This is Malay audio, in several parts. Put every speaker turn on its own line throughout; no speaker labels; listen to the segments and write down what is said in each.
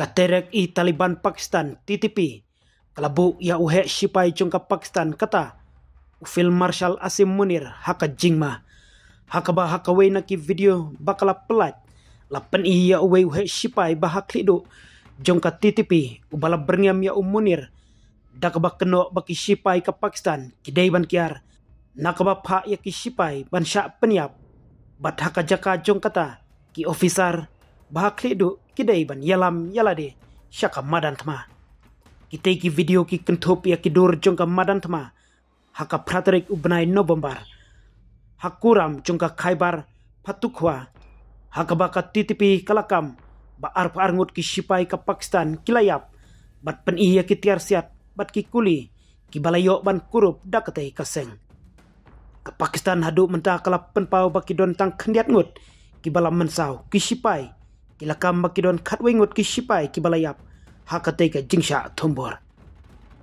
Katerek i Taliban Pakistan TTP kalabu ya uhe sipai jongka Pakistan kata ufil Marshal Asim Munir haka jingma hakaba hakawe naki video bakala pelat lapan iya uhe sipai bahak lidu jongka TTP ubala berniam ya Munir dakaba keno baki sipai ke Pakistan kidai ban kiar nakaba pha ya ki sipai ban syak penyap bat haka jaka jong kata ki officer bahak lidu kidai ban yalam yalade syaka madan tama kita ki video ki kentop ya ki dur jongka madan tama haka praterik ubnai November hakuram jongka Khaibar Pakhtunkhwa haka baka TTP kalakam ba arngut ki sipai ke Pakistan kilayap bat pen iya ki tiar siat bat ki kuli ki balayo ban kurup dakate kaseng ke Pakistan hadu mentah kalap penpau baki don tang kendiat ngut ki balam mensau ki sipai kilakam bakidon khatwengut ki sipai ki balayap hakate ka jingsha thombor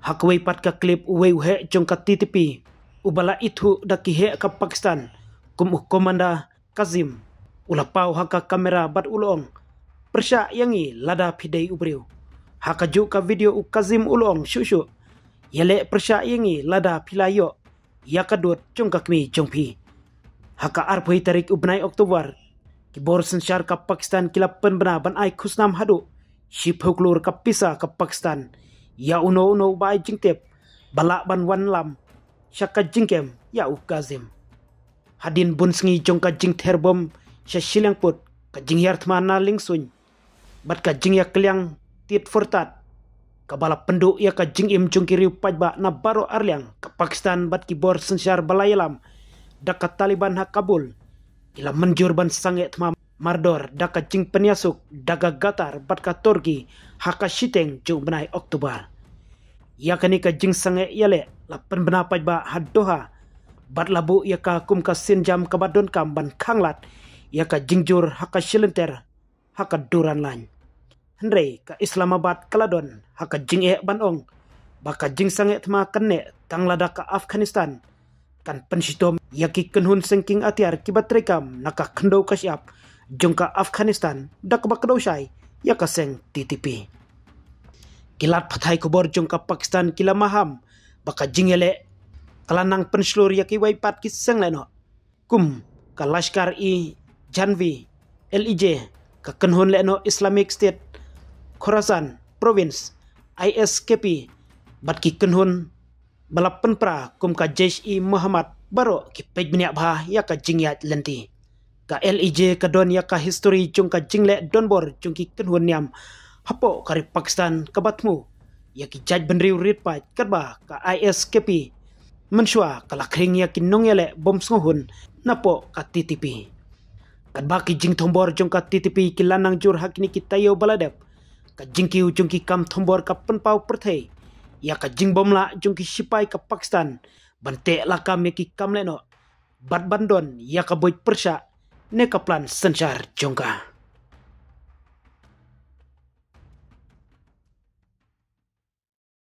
hakwe pat ka clip uwe uhe jongka TTP ubala itu daki he ka Pakistan komanda Kazim ulapau haka kamera bat ulong persya yangi lada pidei ubriu hakaju ka video Kazim ulong shushu yele persya yangi lada pilayo yakadut jongka kmi jongpi haka arpoi tarik ubnai Oktober Kibor sensyar ka Pakistan kila penbena ban ai khusnam hadu ship huklur ka pisa ka Pakistan ya uno bai jingtep balak ban wan lam syaka jingkem ya Kazim hadin bunsngi jongka jing terbom sya silang put ka jing yar thmana lingsun bat ka jing ya keliang tit fortat ka bala penduk ya ka jing im jongkiri pajba na baro arliang ka Pakistan bat kibor sensyar balayalam dakat Taliban ha Kabul kila menjur ban sange thma mardor daka jing penyasuk daga gatar bat ka Turki haka shiteng jung benai Oktober ya kani ka jing sange yale lapan bena pajba hadoha bat labu ya ka kum ka sinjam ka badon kam ban khanglat ya ka jingjur haka shilenter haka duran lain hendrei ka Islamabad kaladon haka jing banong baka jing sange thma kanne tanglada ka Afghanistan kan pensitom yaki kenhun sengking atiar kibat rekam naka kendo kasyap jongka Afghanistan dak bakdo syai ya kaseng TTP kilat pathai kubor jongka Pakistan kila maham baka jingele kalanang penslur yaki waipat kiseng leno kum ka Lashkar i Janvi LIJ ka kenhun leno Islamic State Khorasan Province ISKP bat ki kenhun balapan pra kum ka Jaish i Muhammad baro ki pej minyak bah ya ka jingyat lenti ka LIJ ka don ya ka history jung ka jingle donbor jung ki kenhun niam hapo kari Pakistan ka batmu ya ki jaj benriu rit pa kadba ka ISKP mensua kala kring ya ki nongyele bom sngohun napo ka TTP kadba ki jing thombor jung ka TTP ki lanang jur hakni ki tayo baladep ka jingki jung ki kam thombor ka penpau perthei ya ka jing bomla jung ki sipai ka Pakistan bante lakam ya ki kamleno bat bandon ya ka boy persya ne ka plan sensyar jongka